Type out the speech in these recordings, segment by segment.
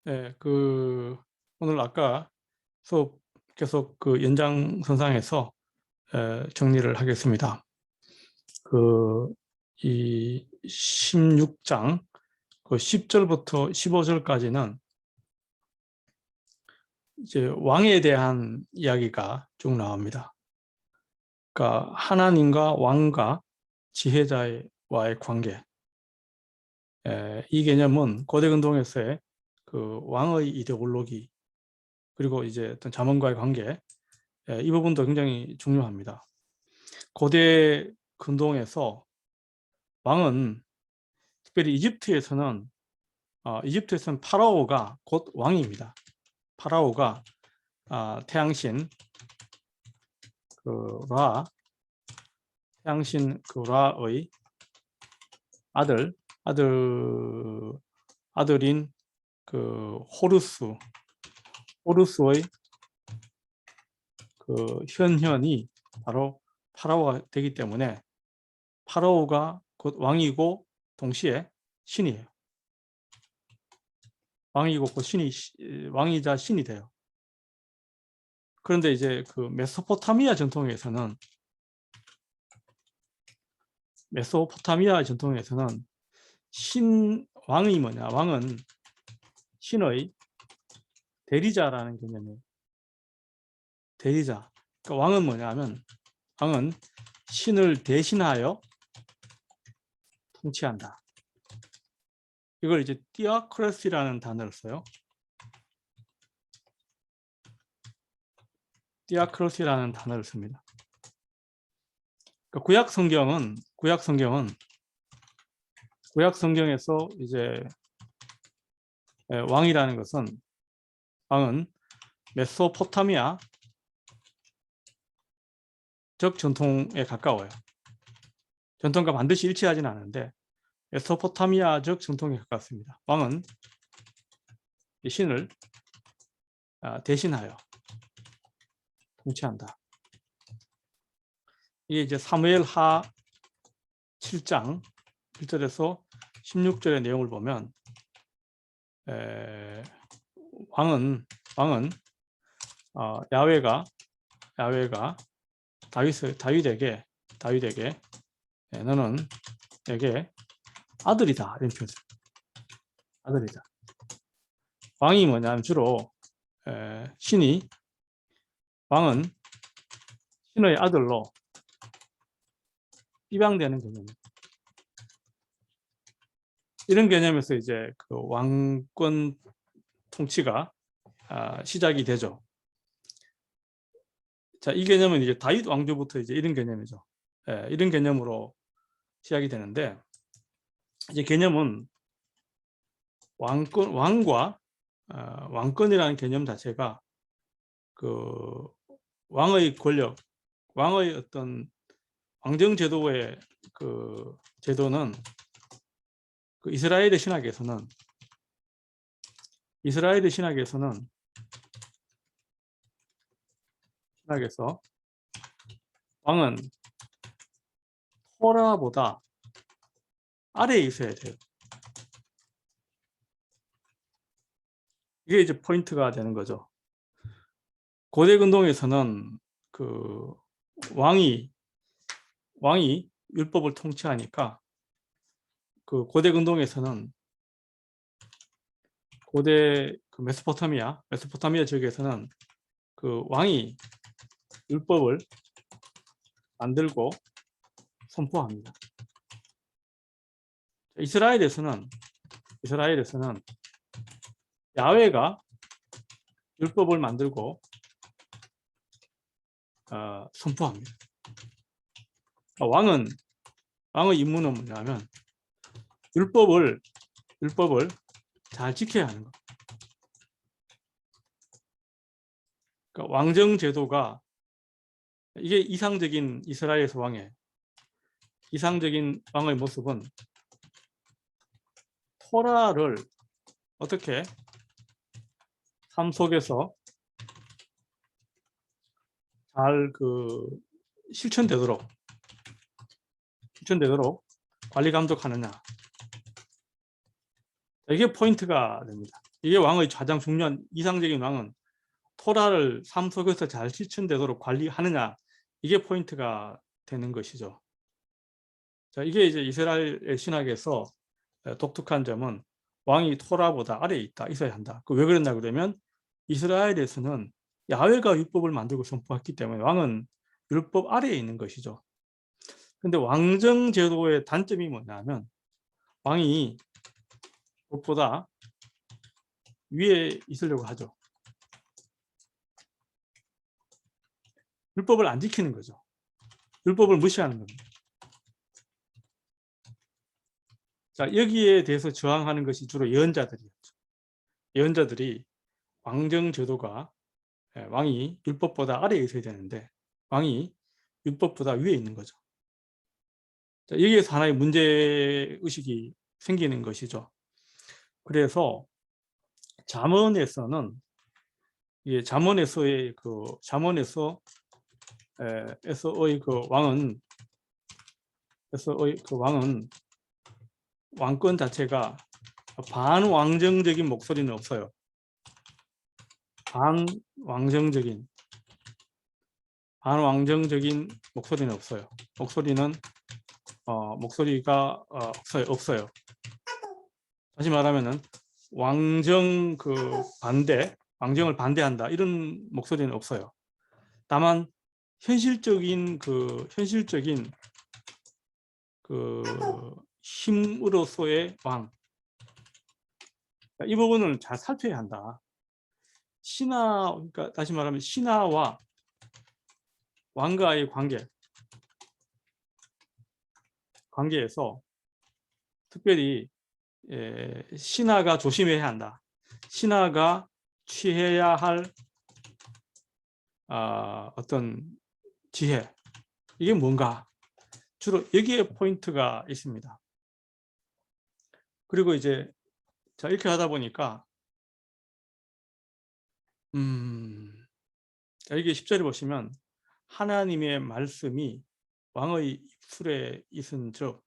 네, 오늘 아까 수업 계속 연장선상에서 정리를 하겠습니다. 이 16장 10절부터 15절까지는 이제 왕에 대한 이야기가 쭉 나옵니다. 그러니까 하나님과 왕과 지혜자와의 관계. 이 개념은 고대 근동에서의 왕의 이데올로기, 그리고 이제 어떤 자문과의 관계, 이 부분도 굉장히 중요합니다. 고대 근동에서 왕은, 특별히 이집트에서는 파라오가 곧 왕입니다. 파라오가 태양신 라의 아들인 호루스의 현현이 바로 파라오가 되기 때문에 파라오가 곧 왕이고 동시에 신이에요. 왕이고 곧 왕이자 신이 돼요. 그런데 이제 메소포타미아 전통에서는 왕이 뭐냐? 왕은 신의 대리자라는 개념이에요. 대리자. 그러니까 왕은 뭐냐면, 왕은 신을 대신하여 통치한다. 이걸 이제 디아크라시라는 단어를 써요. 디아크라시라는 단어를 씁니다. 그러니까 구약 성경에서 이제 왕이라는 것은, 왕은 메소포타미아 적 전통에 가까워요. 전통과 반드시 일치하지는 않은데 메소포타미아적 전통에 가깝습니다. 왕은 신을 대신하여 통치한다. 이게 이제 사무엘하 7장 1절에서 16절의 내용을 보면, 왕은 야훼가 다윗에게 너는 내게 아들이다, 이런 표현. 아들이다. 왕이 뭐냐면 주로 왕은 신의 아들로 입양되는 개념입니다. 이런 개념에서 이제 왕권 통치가 시작이 되죠. 자, 이 개념은 이제 다윗 왕조부터 이제 이런 개념이죠. 이런 개념으로 시작이 되는데, 이제 개념은 왕권이라는 개념 자체가 왕의 권력, 왕의 어떤 왕정 제도의 제도는 이스라엘의 신학에서는 왕은 토라보다 아래에 있어야 돼요. 이게 이제 포인트가 되는 거죠. 고대 근동에서는 왕이 율법을 통치하니까, 고대 근동에서는 고대 메소포타미아 지역에서는 왕이 율법을 만들고 선포합니다. 이스라엘에서는 야훼가 율법을 만들고 선포합니다. 왕의 임무는 뭐냐면 율법을 잘 지켜야 하는 것. 그러니까 왕정 제도가, 이게 이상적인 이스라엘에서 이상적인 왕의 모습은 토라를 어떻게 삶 속에서 잘 실천되도록 관리 감독하느냐, 이게 포인트가 됩니다. 이게 왕의 가장 중요한 이상적인 왕은 토라를 삶 속에서 잘 실천되도록 관리하느냐, 이게 포인트가 되는 것이죠. 자, 이게 이제 이스라엘 신학에서 독특한 점은 왕이 토라보다 아래에 있어야 한다. 왜 그랬나 그러면 이스라엘에서는 야훼가 율법을 만들고 선포했기 때문에 왕은 율법 아래에 있는 것이죠. 근데 왕정 제도의 단점이 뭐냐면 왕이 율법보다 위에 있으려고 하죠. 율법을 안 지키는 거죠. 율법을 무시하는 겁니다. 자, 여기에 대해서 저항하는 것이 주로 예언자들이었죠. 예언자들이 왕정 제도가 왕이 율법보다 아래에 있어야 되는데 왕이 율법보다 위에 있는 거죠. 자, 여기에서 하나의 문제의식이 생기는 것이죠. 그래서 잠언에서는 잠언에서의 그 왕은 왕권 자체가 반왕정적인 목소리는 없어요. 반왕정적인 목소리는 없어요. 목소리가 없어요. 다시 말하면은 왕정을 반대한다 이런 목소리는 없어요. 다만 현실적인 힘으로서의 왕, 이 부분을 잘 살펴야 한다. 그러니까 다시 말하면 신하와 왕과의 관계에서 특별히 신하가 조심해야 한다. 신하가 취해야 할 어떤 지혜, 이게 뭔가, 주로 여기에 포인트가 있습니다. 그리고 이제 이렇게 하다 보니까 여기 10절에 보시면 하나님의 말씀이 왕의 입술에 있은 즉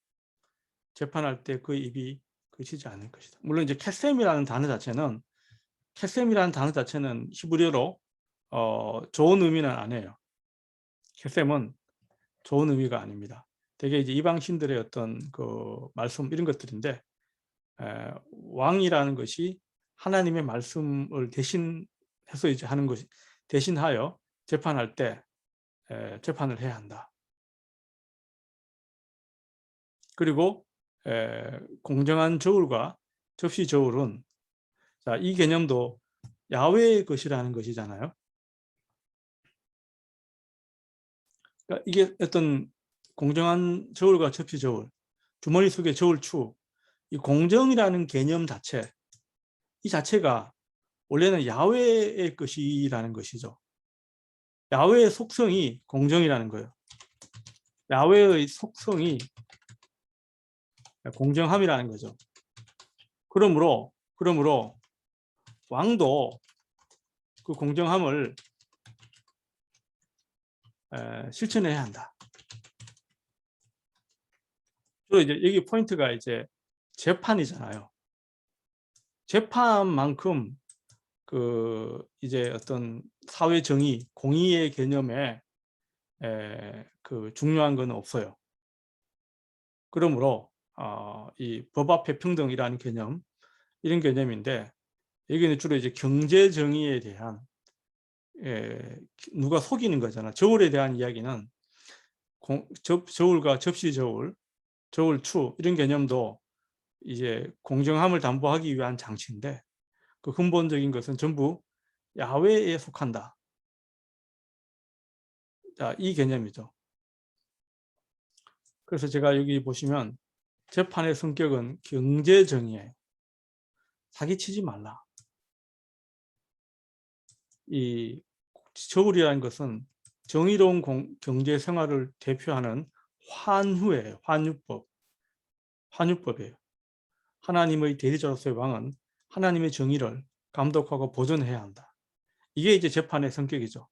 재판할 때 그 입이 그치지 않을 것이다. 물론 이제 캐셈이라는 단어 자체는 히브리어로 좋은 의미는 아니에요. 캐셈은 좋은 의미가 아닙니다. 되게 이제 이방신들의 어떤 그 말씀 이런 것들인데 왕이라는 것이 하나님의 말씀을 대신해서 이제 하는 것이 대신하여 재판할 때 재판을 해야 한다. 그리고 공정한 저울과 접시 저울은 이 개념도 야훼의 것이라는 것이잖아요. 그러니까 이게 어떤 공정한 저울과 접시 저울, 주머니 속의 저울추, 이 공정이라는 개념 이 자체가 원래는 야훼의 것이라는 것이죠. 야훼의 속성이 공정이라는 거예요. 야훼의 속성이 공정함이라는 거죠. 그러므로 왕도 그 공정함을 실천해야 한다. 또 이제 여기 포인트가 이제 재판이잖아요. 재판만큼 이제 어떤 사회 정의, 공의의 개념에 중요한 건 없어요. 그러므로 이 법 앞에 평등이라는 개념, 이런 개념인데 여기는 주로 이제 경제 정의에 대한 누가 속이는 거잖아. 저울에 대한 이야기는 저울과 접시 저울, 저울추 이런 개념도 이제 공정함을 담보하기 위한 장치인데 그 근본적인 것은 전부 야훼에 속한다. 자, 이 개념이죠. 그래서 제가 여기 보시면 재판의 성격은 경제 정의예요. 사기치지 말라. 이 저울이라는 것은 정의로운 경제 생활을 대표하는 환후예요. 환유법이에요. 하나님의 대리자로서의 왕은 하나님의 정의를 감독하고 보존해야 한다. 이게 이제 재판의 성격이죠.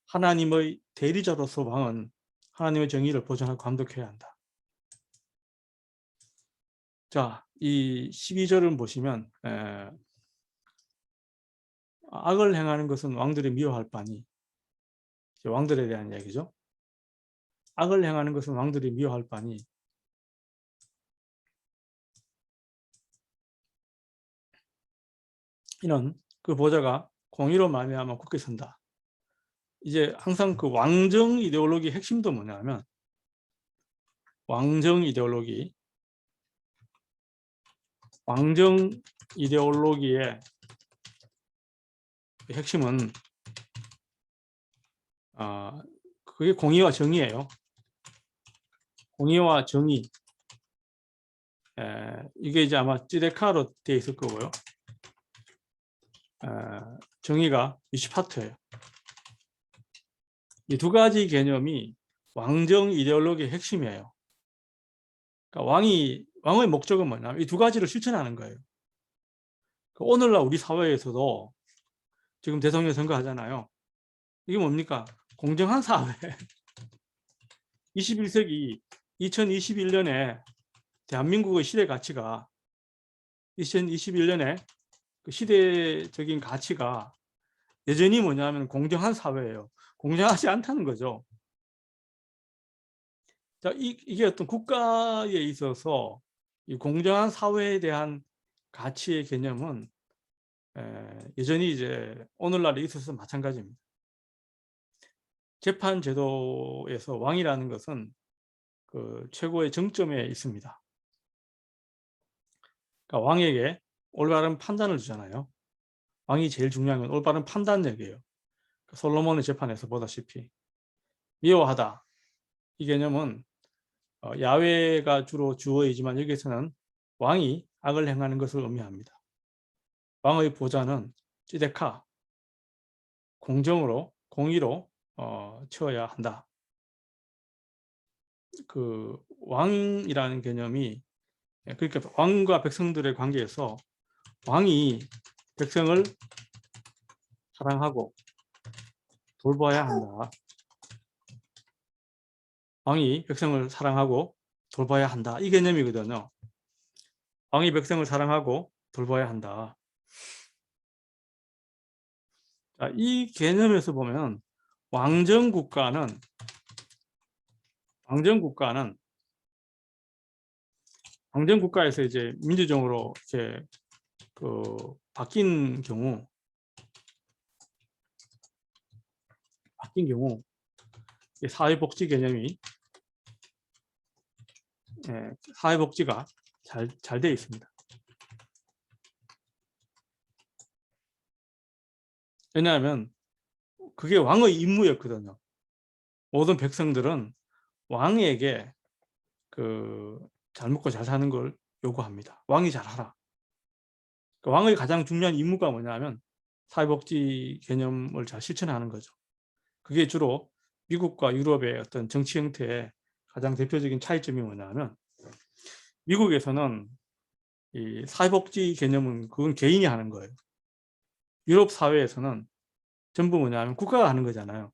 하나님의 대리자로서 왕은 하나님의 정의를 보존하고 감독해야 한다. 자, 이 12절을 보시면 악을 행하는 것은 왕들이 미워할 바니, 왕들에 대한 이야기죠. 악을 행하는 것은 왕들이 미워할 바니 이는 그 보좌가 공의로 말미암아 굳게 선다. 이제 항상 그 왕정 이데올로기의 핵심도 뭐냐면 왕정 이데올로기의 핵심은 그게 공의와 정의예요. 공의와 정의. 이게 이제 아마 찌데카로 되어 있을 거고요. 정의가 미시파트예요. 이 두 가지 개념이 왕정 이데올로기의 핵심이에요. 그러니까 왕의 목적은 뭐냐면 이 두 가지를 실천하는 거예요. 오늘날 우리 사회에서도 지금 대통령 선거 하잖아요. 이게 뭡니까? 공정한 사회. 21세기 2021년에 대한민국의 시대 가치가 2021년에 그 시대적인 가치가 여전히 뭐냐면 공정한 사회예요. 공정하지 않다는 거죠. 자, 이게 어떤 국가에 있어서 이 공정한 사회에 대한 가치의 개념은 여전히 이제 오늘날에 있어서 마찬가지입니다. 재판 제도에서 왕이라는 것은 그 최고의 정점에 있습니다. 그러니까 왕에게 올바른 판단을 주잖아요. 왕이 제일 중요한 건 올바른 판단력이에요. 솔로몬의 재판에서 보다시피 미워하다. 이 개념은 야훼가 주로 주어이지만 여기서는 왕이 악을 행하는 것을 의미합니다. 왕의 보좌는 찌데카, 공정으로, 공의로 치어야 한다. 그 왕이라는 개념이 그러니까 왕과 백성들의 관계에서 왕이 백성을 사랑하고 돌봐야 한다. 왕이 백성을 사랑하고 돌봐야 한다. 이 개념이거든요. 왕이 백성을 사랑하고 돌봐야 한다. 자, 이 개념에서 보면 왕정 국가에서 이제 민주적으로 이렇게 바뀐 경우 사회복지 개념이 사회복지가 잘 되어 있습니다. 왜냐하면 그게 왕의 임무였거든요. 모든 백성들은 왕에게 잘 먹고 잘 사는 걸 요구합니다. 왕이 잘하라. 왕의 가장 중요한 임무가 뭐냐면 사회복지 개념을 잘 실천하는 거죠. 그게 주로 미국과 유럽의 어떤 정치 형태의 가장 대표적인 차이점이 뭐냐면 미국에서는 이 사회복지 개념은 그건 개인이 하는 거예요. 유럽 사회에서는 전부 뭐냐면 국가가 하는 거잖아요.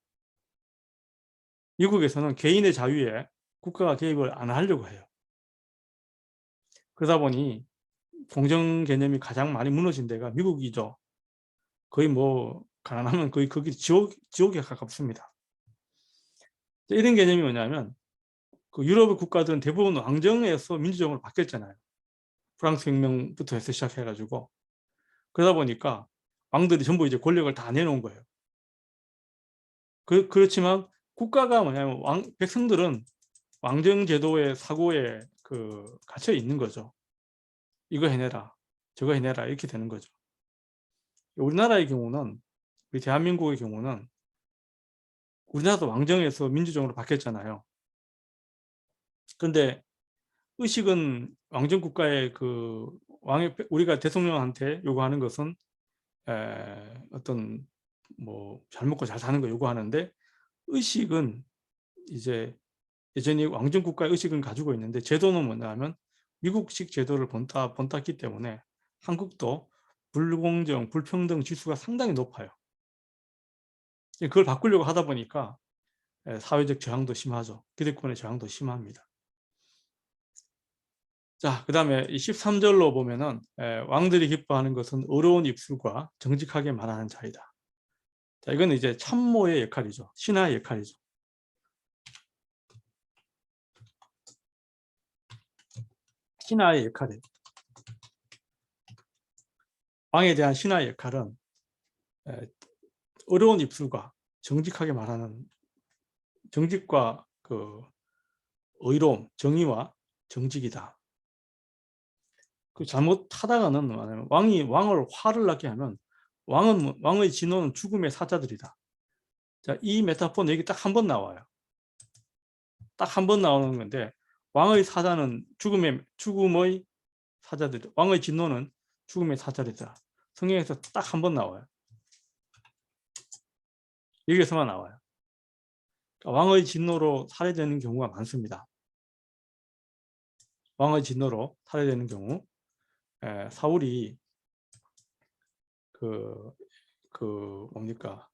미국에서는 개인의 자유에 국가가 개입을 안 하려고 해요. 그러다 보니 공정 개념이 가장 많이 무너진 데가 미국이죠. 거의 뭐 가난하면 거의 거기 지옥에 가깝습니다. 이런 개념이 뭐냐면 그 유럽의 국가들은 대부분 왕정에서 민주정으로 바뀌었잖아요. 프랑스 혁명부터 해서 시작해가지고 그러다 보니까 왕들이 전부 이제 권력을 다 내놓은 거예요. 그렇지만 국가가 뭐냐면 백성들은 왕정 제도의 사고에 갇혀 있는 거죠. 이거 해내라, 저거 해내라 이렇게 되는 거죠. 우리나라의 경우는 우리 대한민국의 경우는 우리나라도 왕정에서 민주정으로 바뀌었잖아요. 그런데 의식은 왕정 국가의 우리가 대통령한테 요구하는 것은 어떤 뭐 잘 먹고 잘 사는 거 요구하는데 의식은 이제 여전히 왕정 국가의 의식은 가지고 있는데 제도는 뭐냐면 미국식 제도를 본땄기 때문에 한국도 불공정, 불평등 지수가 상당히 높아요. 그걸 바꾸려고 하다 보니까 사회적 저항도 심하죠. 기득권의 저항도 심합니다. 자, 그 다음에 이 13절로 보면은 왕들이 기뻐하는 것은 어려운 입술과 정직하게 말하는 자이다. 자, 이건 이제 참모의 역할이죠. 신하의 역할이죠. 신하의 역할이에요. 왕에 대한 신하의 역할은 어려운 입술과 정직하게 말하는, 정직과 그 의로움, 정의와 정직이다. 그 잘못하다가는 뭐냐면 왕을 화를 나게 하면 왕의 진노는 죽음의 사자들이다. 자, 이 메타포는 여기 딱 한 번 나와요. 딱 한 번 나오는 건데, 왕의 사자는 죽음의 사자들, 왕의 진노는 죽음의 사자들이다. 성경에서 딱 한 번 나와요. 여기에서만 나와요. 그러니까 왕의 진노로 살해되는 경우가 많습니다. 왕의 진노로 살해되는 경우, 사울이 뭡니까?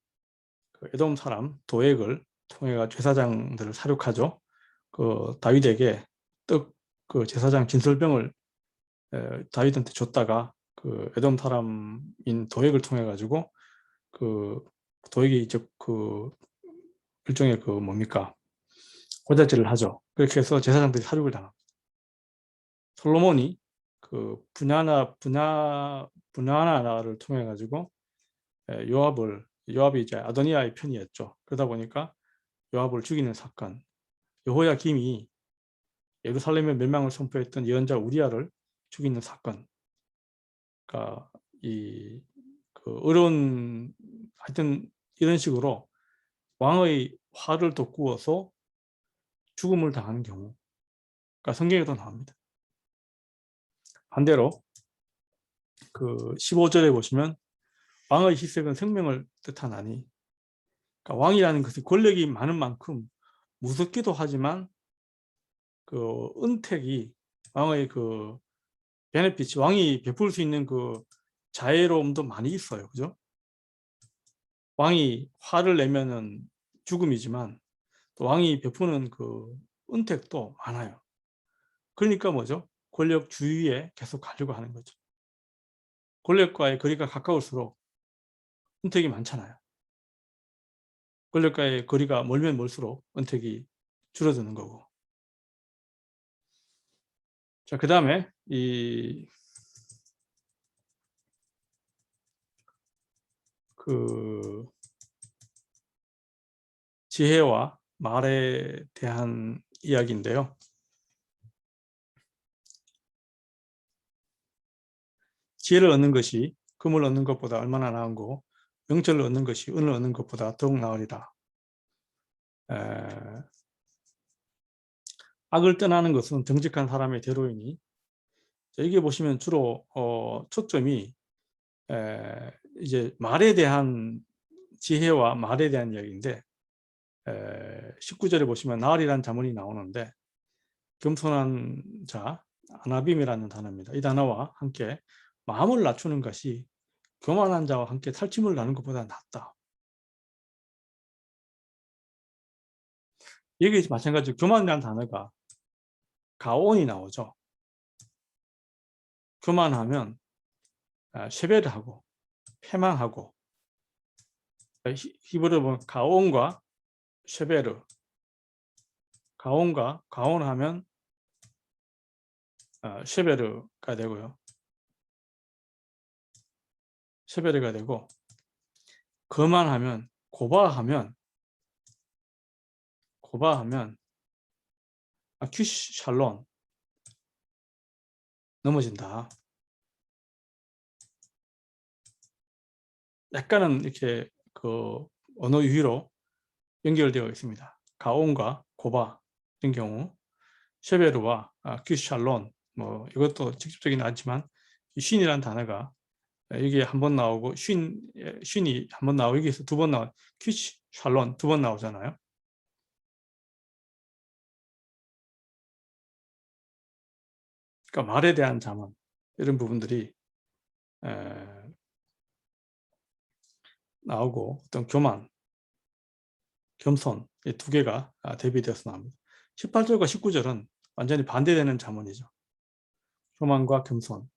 그 에돔 사람 도액을 통해 제사장들을 사륙하죠. 그 다윗에게 그 제사장 진설병을 다윗한테 줬다가 그 에돔 사람인 도액을 통해 가지고 그 도액이 이제 그 일종의 그 뭡니까? 고자질을 하죠. 그렇게 해서 제사장들이 사륙을 당합니다. 솔로몬이 그 분야나를 통해 가지고 요압이 이제 아도니아의 편이었죠. 그러다 보니까 요압을 죽이는 사건, 여호야김이 예루살렘의 멸망을 선포했던 예언자 우리아를 죽이는 사건, 그러니까 그 어려운, 하여튼 이런 식으로 왕의 화를 돋구어서 죽음을 당하는 경우가 성경에도 나옵니다. 반대로 그 15절에 보시면 왕의 희색은 생명을 뜻하나니, 그러니까 왕이라는 것은 권력이 많은 만큼 무섭기도 하지만 그 은택이, 왕의 그 베네핏이, 왕이 베풀 수 있는 그 자애로움도 많이 있어요. 그죠? 왕이 화를 내면은 죽음이지만 또 왕이 베푸는 그 은택도 많아요. 그러니까 뭐죠? 권력 주위에 계속 가려고 하는 거죠. 권력과의 거리가 가까울수록 은택이 많잖아요. 권력과의 거리가 멀면 멀수록 은택이 줄어드는 거고. 자, 그 다음에 그 지혜와 말에 대한 이야기인데요. 지혜를 얻는 것이 금을 얻는 것보다 얼마나 나은고, 명철을 얻는 것이 은을 얻는 것보다 더욱 나으리라. 악을 떠나는 것은 정직한 사람의 대로이니, 여기 보시면 주로 초점이 이제 말에 대한, 지혜와 말에 대한 이야기인데, 19절에 보시면 나으리라는 자문이 나오는데, 겸손한 자, 아나빔이라는 단어입니다. 이 단어와 함께 마음을 낮추는 것이 교만한 자와 함께 탈취물 나는 것보다 낫다. 여기 마찬가지로 교만이라는 단어가 가온이 나오죠. 교만하면 쉐베를 하고 패망하고, 히브리어 보면 가온과 쉐베르, 가온하면 쉐베르가 되고요. 쉐베르가 되고, 거만하면, 고바하면 큐샬론, 넘어진다. 약간은 이렇게 그 언어 유희로 연결되어 있습니다. 가온과 고바 이런 경우, 쉐베르와 큐샬론, 뭐 이것도 직접적이는 않지만 쉰이라는 단어가 여기에 한 번 나오고, 쉰이 한 번 나오고, 여기서 두 번 나와, 큐샬론 두 번 나오잖아요. 그러니까 말에 대한 자문, 이런 부분들이 나오고, 어떤 교만, 겸손, 이 두 개가 대비되어서 나옵니다. 18절과 19절은 완전히 반대되는 자문이죠. 교만과 겸손.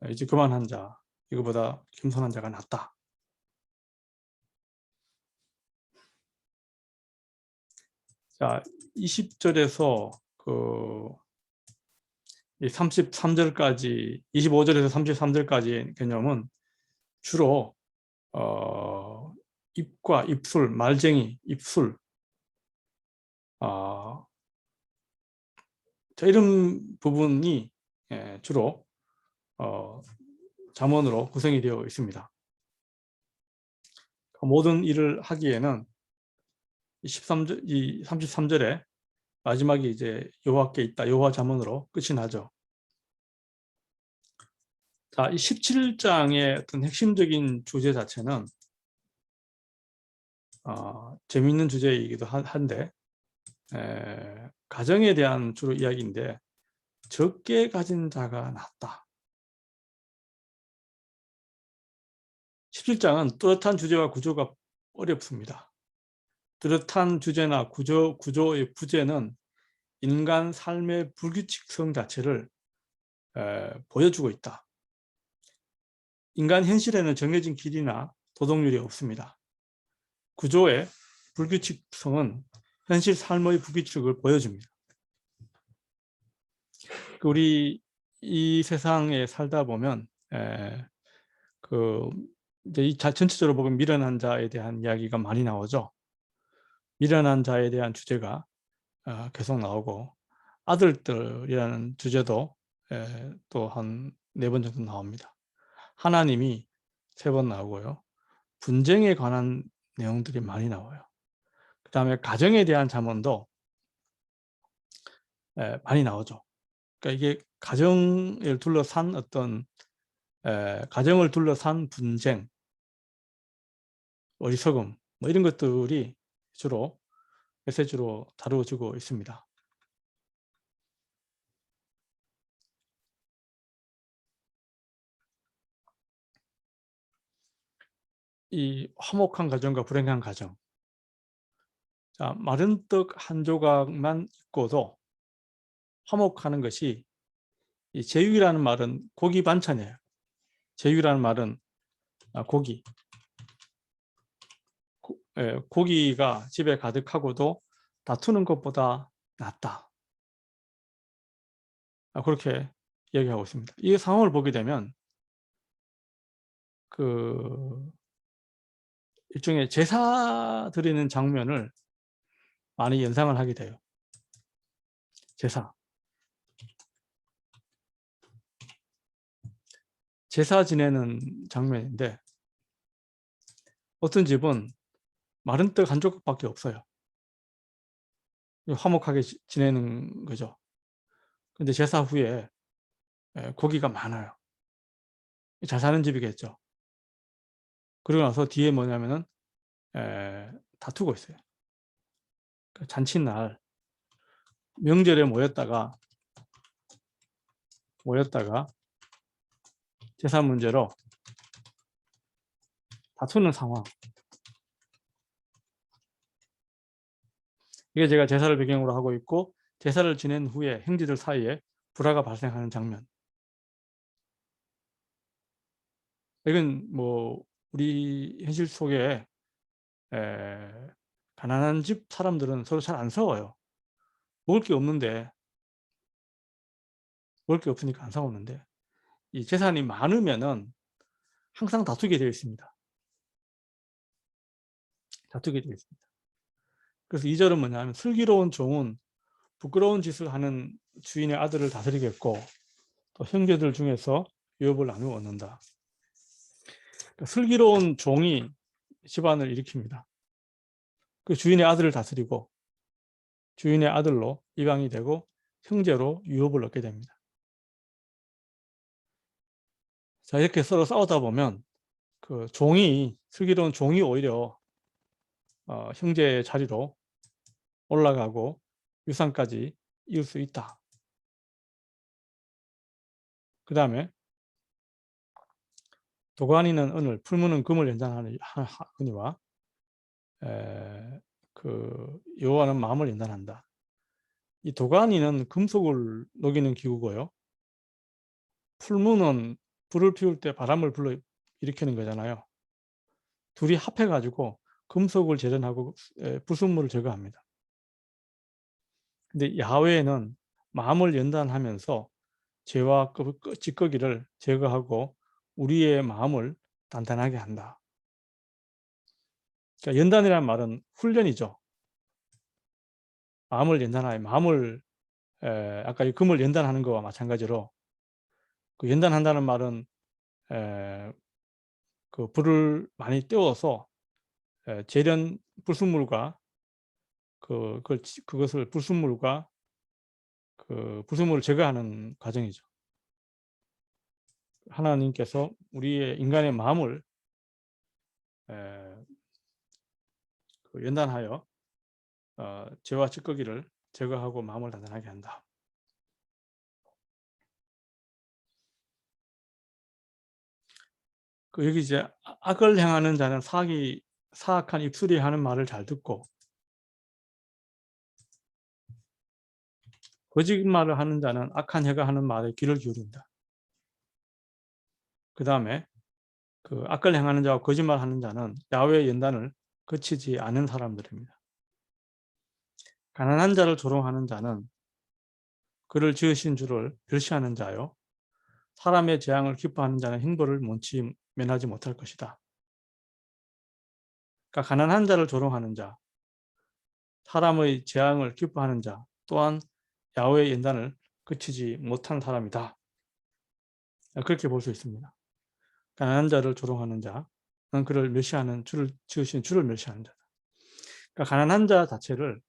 이제 교만한 자, 이거보다 겸손한 자가 낫다. 자, 20절에서 그 33절까지, 25절에서 33절까지의 개념은 주로 입과 입술, 말쟁이, 입술, 자, 이런 부분이 주로 잠언으로 구성이 되어 있습니다. 모든 일을 하기에는 이 33절에 마지막에 이제 여호와께 있다, 여호와 잠언으로 끝이 나죠. 자, 이 17장의 어떤 핵심적인 주제 자체는 재미있는 주제이기도 한데 가정에 대한 주로 이야기인데 적게 가진 자가 낫다. 17장은 뚜렷한 주제와 구조가 어렵습니다. 뚜렷한 주제나 구조의 부재는 인간 삶의 불규칙성 자체를 보여주고 있다. 인간 현실에는 정해진 길이나 도덕률이 없습니다. 구조의 불규칙성은 현실 삶의 불규칙을 보여줍니다. 우리 이 세상에 살다 보면 이제 이 전체적으로 보면 미련한 자에 대한 이야기가 많이 나오죠. 미련한 자에 대한 주제가 계속 나오고 아들들이라는 주제도 또 한 4번 정도 나옵니다. 하나님이 3번 나오고요. 분쟁에 관한 내용들이 많이 나와요. 그 다음에 가정에 대한 잠언도 많이 나오죠. 그러니까 이게 가정을 둘러싼 어떤 가정을 둘러싼 분쟁, 어리석음 뭐 이런 것들이 주로 메시지로 다루어지고 있습니다. 이 화목한 가정과 불행한 가정. 자, 마른 떡 한 조각만 있고도 화목하는 것이, 이 제육이라는 말은 고기 반찬이에요. 제육이라는 말은 고기. 고기가 집에 가득하고도 다투는 것보다 낫다. 그렇게 얘기하고 있습니다. 이 상황을 보게 되면 그 일종의 제사 드리는 장면을 많이 연상을 하게 돼요. 제사 지내는 장면인데 어떤 집은 마른 떡 한 조각밖에 없어요. 화목하게 지내는 거죠. 근데 제사 후에 고기가 많아요. 잘 사는 집이겠죠. 그러고 나서 뒤에 뭐냐면은 다투고 있어요. 잔치날 명절에 모였다가 제사 문제로 다투는 상황. 이게 제가 제사를 배경으로 하고 있고 제사를 지낸 후에 형제들 사이에 불화가 발생하는 장면. 이건 뭐 우리 현실 속에 가난한 집 사람들은 서로 잘 안 싸워요. 먹을 게 없는데, 먹을 게 없으니까 안 싸우는데 이 재산이 많으면은 항상 다투게 되어 있습니다. 다투게 되어 있습니다. 그래서 2절은 뭐냐면 슬기로운 종은 부끄러운 짓을 하는 주인의 아들을 다스리겠고 또 형제들 중에서 유업을 나누어 얻는다. 그러니까 슬기로운 종이 집안을 일으킵니다. 그 주인의 아들을 다스리고 주인의 아들로 입양이 되고 형제로 유업을 얻게 됩니다. 자, 이렇게 서로 싸우다 보면 그 종이, 슬기로운 종이 오히려 형제의 자리로 올라가고 유산까지 이을 수 있다. 그 다음에 도가니는 은을, 풀무는 금을 연장하니와 그 여호와는 마음을 연단한다. 이 도가니는 금속을 녹이는 기구고요. 풀무는 불을 피울 때 바람을 불러 일으키는 거잖아요. 둘이 합해가지고 금속을 재련하고 불순물을 제거합니다. 근데 야훼는 마음을 연단하면서 죄와 찌꺼기를 제거하고 우리의 마음을 단단하게 한다. 그러니까 연단이라는 말은 훈련이죠. 마음을 연단하여 마음을 아까 이 금을 연단하는 거와 마찬가지로 그 연단한다는 말은 그 불을 많이 떼워서 재련 불순물과 그것을 불순물과 그 불순물을 제거하는 과정이죠. 하나님께서 우리의 인간의 마음을 연단하여 죄와 찌꺼기를 제거하고 마음을 단단하게 한다. 여기 이제 악을 행하는 자는 사악한 입술이 하는 말을 잘 듣고 거짓말을 하는 자는 악한 혀가 하는 말에 귀를 기울인다. 그 다음에 그 악을 행하는 자와 거짓말하는 자는 야훼의 연단을 거치지 않은 사람들입니다. 가난한 자를 조롱하는 자는 그를 지으신 주를 멸시하는 자요. 사람의 재앙을 기뻐하는 자는 형벌을 면하지 못할 것이다. 그러니까 가난한 자를 조롱하는 자, 사람의 재앙을 기뻐하는 자 또한 야훼의 연단을 그치지 못한 사람이다. 그렇게 볼 수 있습니다. 가난한 자를 조롱하는 자는 그를 멸시하는 주를 지으신 주를 멸시하는 자다. 그러니까 가난한 자 자체를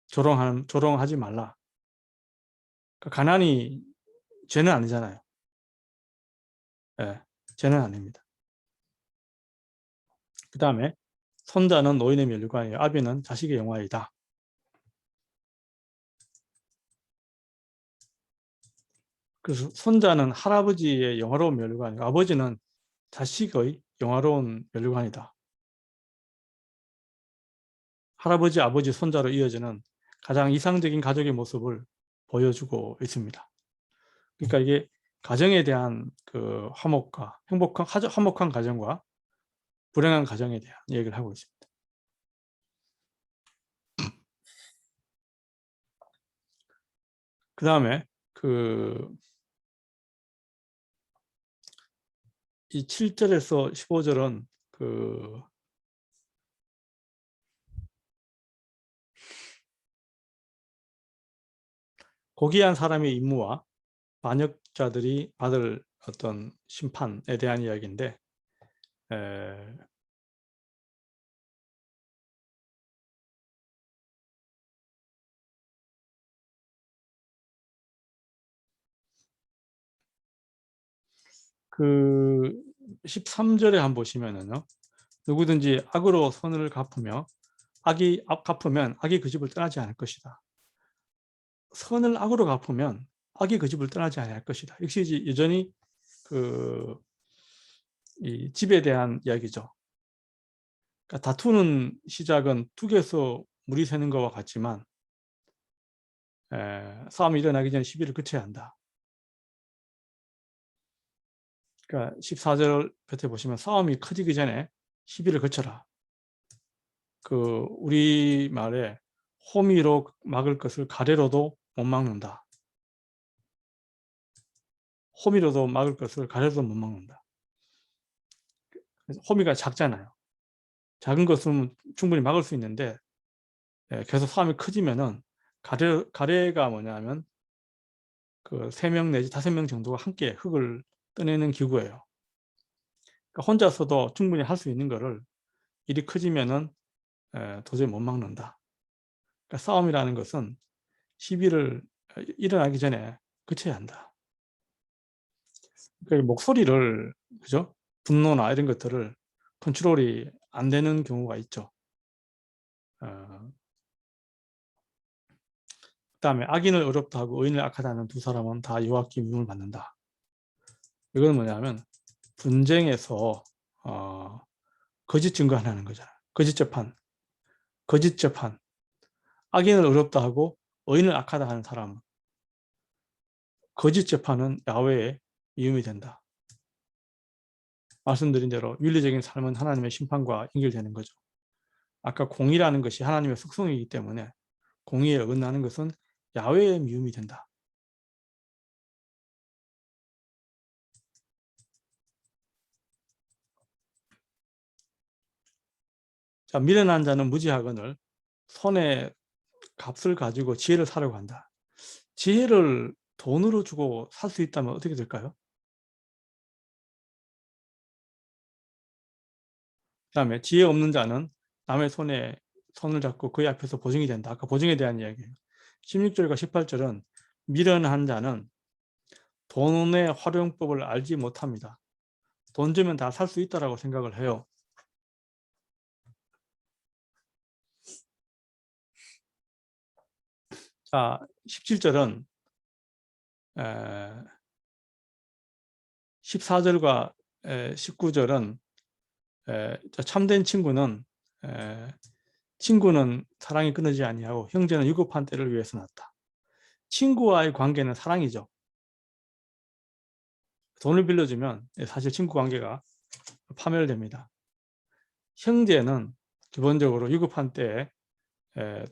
조롱하지 말라. 그러니까 가난이 죄는 아니잖아요. 죄는 아닙니다. 그 다음에 손자는 노인의 멸류관이요 아비는 자식의 영화이다. 그래서 손자는 할아버지의 영화로운 멸류관이고 아버지는 자식의 영화로운 멸류관이다. 할아버지, 아버지, 손자로 이어지는 가장 이상적인 가족의 모습을 보여주고 있습니다. 그러니까 이게 가정에 대한 그 화목한 가정과 불행한 가정에 대한 얘기를 하고 있습니다. 그 다음에 이 7절에서 15절은 고귀한 사람의 임무와 반역자들이 받을 어떤 심판에 대한 이야기인데 그 13절에 한번 보시면은요. 누구든지 악으로 선을 갚으면 악이 그 집을 떠나지 않을 것이다. 선을 악으로 갚으면 악이 그 집을 떠나지 않을 것이다. 역시 여전히 이 집에 대한 이야기죠. 그러니까 다투는 시작은 둑에서 물이 새는 것과 같지만 싸움이 일어나기 전에 시비를 그쳐야 한다. 그러니까 14절 곁에 보시면 싸움이 커지기 전에 시비를 거쳐라. 우리 말에 호미로 막을 것을 가래로도 못 막는다. 호미로도 막을 것을 가래로도 못 막는다. 호미가 작잖아요. 작은 것은 충분히 막을 수 있는데 계속 싸움이 커지면은 가래가 뭐냐면 3명 내지 5명 정도가 함께 흙을 떠내는 기구예요. 그러니까 혼자서도 충분히 할 수 있는 거를 일이 커지면은 도저히 못 막는다. 그러니까 싸움이라는 것은 시비를 일어나기 전에 그쳐야 한다. 그러니까 목소리를 그죠? 분노나 이런 것들을 컨트롤이 안 되는 경우가 있죠. 그다음에 악인을 어렵다 하고 의인을 악하다는 두 사람은 다 여호와께 미움을 받는다. 이건 뭐냐면 분쟁에서 거짓 증거하는 거잖아요. 거짓 재판. 악인을 어렵다 하고 의인을 악하다 하는 사람은 거짓 재판은 야훼의 미움이 된다. 말씀드린 대로 윤리적인 삶은 하나님의 심판과 연결되는 거죠. 아까 공의라는 것이 하나님의 속성이기 때문에 공의에 어긋나는 것은 야훼의 미움이 된다. 자, 미련한 자는 무지하거늘 손에 값을 가지고 지혜를 사려고 한다. 지혜를 돈으로 주고 살 수 있다면 어떻게 될까요? 그 다음에 지혜 없는 자는 남의 손에 손을 잡고 그의 앞에서 보증이 된다. 아까 보증에 대한 이야기예요. 16절과 18절은 미련한 자는 돈의 활용법을 알지 못합니다. 돈 주면 다 살 수 있다라고 생각을 해요. 자, 17절은 14절과 19절은 참된 친구는 사랑이 끊어지지 아니하고 형제는 유급한 때를 위해서 났다. 친구와의 관계는 사랑이죠. 돈을 빌려주면 사실 친구 관계가 파멸됩니다. 형제는 기본적으로 유급한 때에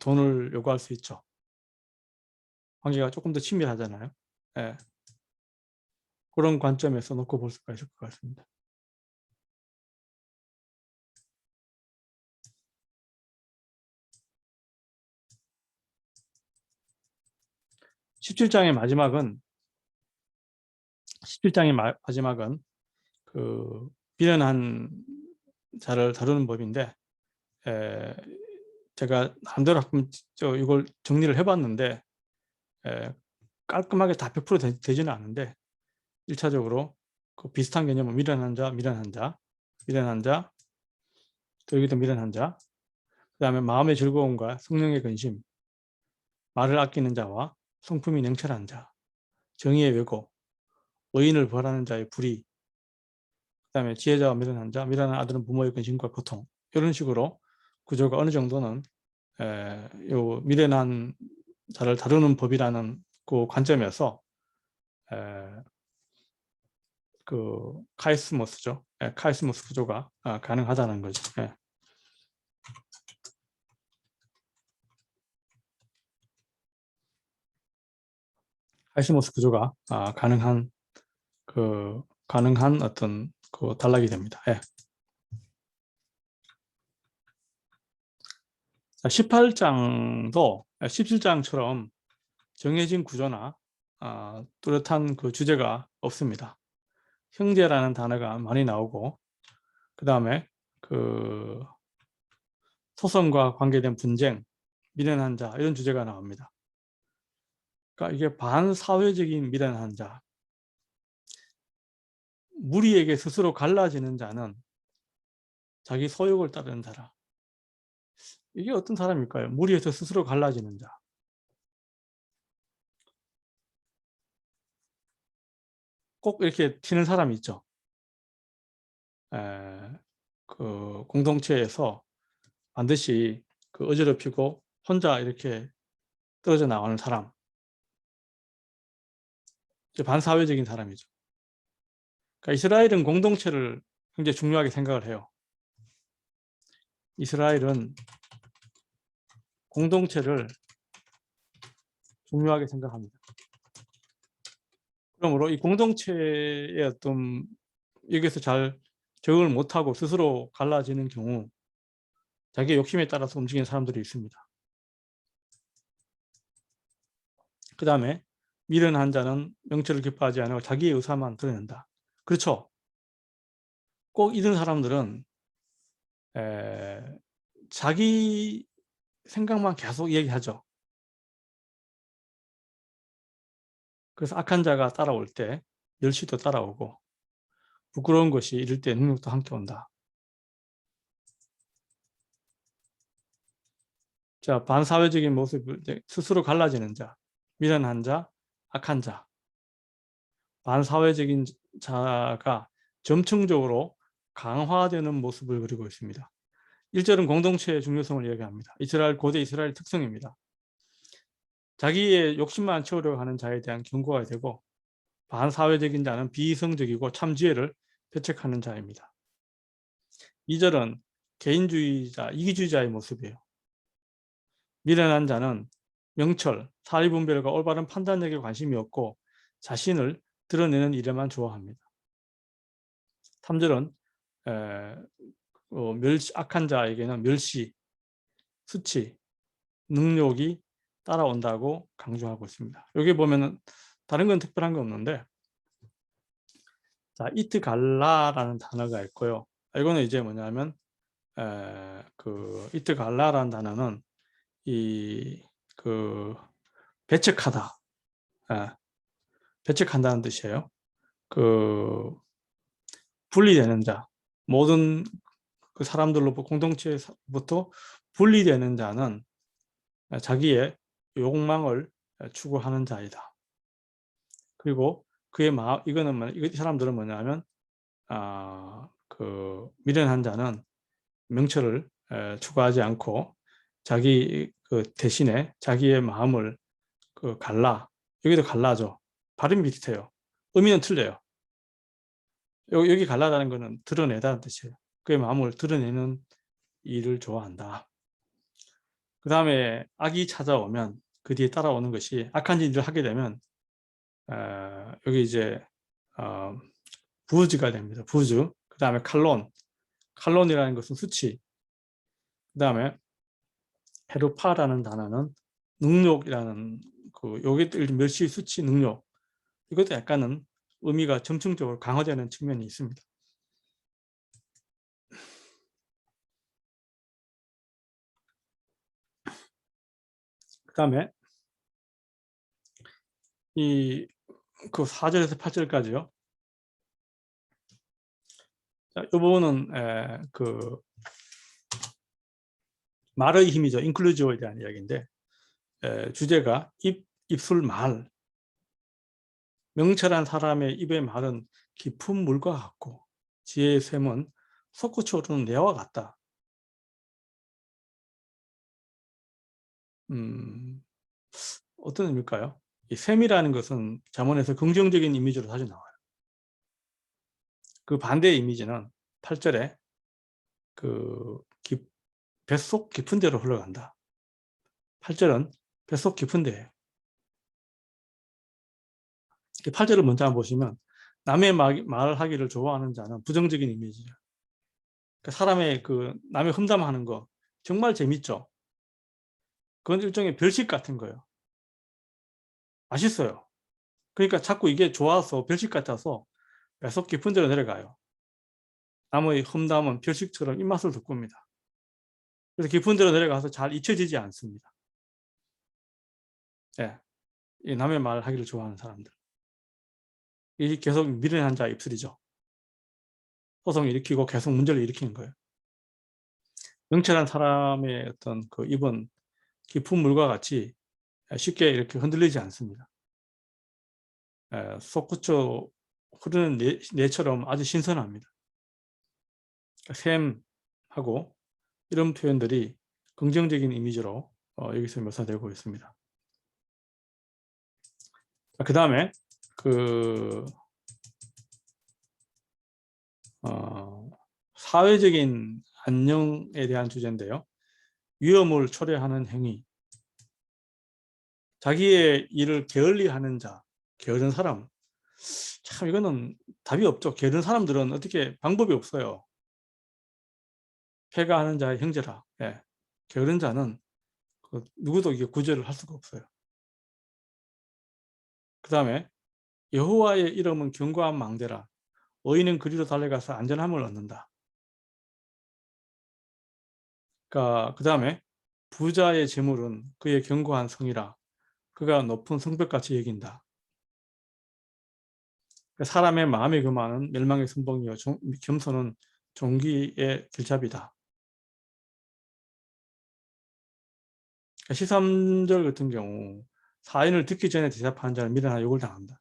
돈을 요구할 수 있죠. 관계가 조금 더 친밀하잖아요. 그런 관점에서 놓고 볼 수가 있을 것 같습니다. 17장의 마지막은 그 미련한 자를 다루는 법인데 제가 나름대로 이걸 정리를 해봤는데 깔끔하게 다 100% 되지는 않은데 1차적으로 그 비슷한 개념은 미련한 자, 또 여기도 미련한 자, 그 다음에 마음의 즐거움과 성령의 근심, 말을 아끼는 자와 성품이 냉철한 자, 정의의 왜곡, 의인을 벌하는 자의 불의, 그 다음에 지혜자와 미련한 자, 미련한 아들은 부모의 근심과 고통, 이런 식으로 구조가 어느 정도는 요 미련한 자를 다루는 법이라는 그 관점에서 그 카이스모스죠. 카이스모스 구조가 가능하다는 거죠. 카이스모스 구조가 가능한 어떤 그 단락이 됩니다. 18장도 17장처럼 정해진 구조나 뚜렷한 그 주제가 없습니다. 형제라는 단어가 많이 나오고 그 다음에 그 소송과 관계된 분쟁, 미련한 자 이런 주제가 나옵니다. 그러니까 이게 반사회적인 미련한 자, 무리에게 스스로 갈라지는 자는 자기 소욕을 따르는 자라. 이게 어떤 사람일까요? 무리에서 스스로 갈라지는 자. 꼭 이렇게 튀는 사람이 있죠. 그 공동체에서 반드시 그 어지럽히고 혼자 이렇게 떨어져 나오는 사람. 이제 반사회적인 사람이죠. 그러니까 이스라엘은 공동체를 굉장히 중요하게 생각을 해요. 이스라엘은 공동체를 중요하게 생각합니다. 그러므로 이 공동체의 어떤 여기서 잘 적응을 못하고 스스로 갈라지는 경우 자기의 욕심에 따라서 움직이는 사람들이 있습니다. 그 다음에 미련한 자는 명철을 기뻐하지 않고 자기의 의사만 드러낸다. 그렇죠. 꼭 이런 사람들은 자기 생각만 계속 얘기하죠. 그래서 악한 자가 따라올 때 멸시도 따라오고 부끄러운 것이 이럴 때 능력도 함께 온다. 자, 반사회적인 모습을 스스로 갈라지는 자, 미련한 자, 악한 자. 반사회적인 자가 점층적으로 강화되는 모습을 그리고 있습니다. 1절은 공동체의 중요성을 이야기합니다. 고대 이스라엘 특성입니다. 자기의 욕심만 채우려고 하는 자에 대한 경고가 되고 반사회적인 자는 비이성적이고 참지혜를 배척하는 자입니다. 2절은 개인주의자, 이기주의자의 모습이에요. 미련한 자는 명철, 사리분별과 올바른 판단력에 관심이 없고 자신을 드러내는 일에만 좋아합니다. 3절은 악한 자에게는 멸시, 수치, 능욕이 따라온다고 강조하고 있습니다. 여기 보면은 다른 건 특별한 게 없는데, 자, 이트갈라라는 단어가 있고요. 이거는 이제 뭐냐면 이트갈라라는 단어는 배척하다, 배척한다는 뜻이에요. 분리되는 자, 모든 그 사람들로부터, 공동체부터 분리되는 자는 자기의 욕망을 추구하는 자이다. 그리고 그의 마음, 이 사람들은 뭐냐면 미련한 자는 명철을 추구하지 않고 자기 대신에 자기의 마음을 갈라, 여기도 갈라죠. 발음이 비슷해요. 의미는 틀려요. 여기 갈라라는 것은 드러내다는 뜻이에요. 그의 마음을 드러내는 일을 좋아한다. 그 다음에 악이 찾아오면 그 뒤에 따라오는 것이, 악한 일을 하게 되면 여기 이제 부즈가 됩니다. 부즈. 그 다음에 칼론이라는 것은 수치. 그 다음에 헤르파라는 단어는 능욕이라는 여기 멸시, 수치, 능욕. 이것도 약간은 의미가 점층적으로 강화되는 측면이 있습니다. 그 다음에 4절에서 8절까지요. 자, 이 부분은 말의 힘이죠. 인클루지어에 대한 이야기인데, 주제가 입술 말. 명철한 사람의 입의 말은 깊은 물과 같고 지혜의 샘은 솟구쳐 오르는 내와 같다. 어떤 의미일까요? 이 샘이라는 것은 잠언에서 긍정적인 이미지로 자주 나와요. 그 반대의 이미지는 8절에 뱃속 깊은 데로 흘러간다. 8절은 뱃속 깊은 데예요. 8절을 먼저 한번 보시면 남의 말하기를 좋아하는 자는 부정적인 이미지예요. 사람의 남의 험담하는 거 정말 재밌죠. 그건 일종의 별식 같은 거예요. 맛있어요. 그러니까 자꾸 이게 좋아서 별식 같아서 뱃속 깊은 데로 내려가요. 남의 험담은 별식처럼 입맛을 돋굽니다. 그래서 깊은 데로 내려가서 잘 잊혀지지 않습니다. 예, 남의 말 하기를 좋아하는 사람들. 이 계속 미련한 자의 입술이죠. 소송을 일으키고 계속 문제를 일으키는 거예요. 명철한 사람의 어떤 입은 깊은 물과 같이 쉽게 이렇게 흔들리지 않습니다. 솟구쳐 흐르는 내처럼 아주 신선합니다. 샘하고 이런 표현들이 긍정적인 이미지로 여기서 묘사되고 있습니다. 그 다음에 사회적인 안녕에 대한 주제인데요. 위험을 초래하는 행위, 자기의 일을 게을리하는 자, 게으른 사람. 참 이거는 답이 없죠. 게으른 사람들은 어떻게 방법이 없어요. 패가하는 자의 형제라. 예. 게으른 자는 누구도 이게 구제를 할 수가 없어요. 그 다음에 여호와의 이름은 견고한 망대라. 의인은 그리로 달려가서 안전함을 얻는다. 그 다음에 부자의 재물은 그의 견고한 성이라. 그가 높은 성벽같이 여긴다. 사람의 마음의 교만은 멸망의 선봉이요 겸손은 존귀의 길잡이다. 13절 같은 경우 사인을 듣기 전에 대답하는 자는 미련한 욕을 당한다.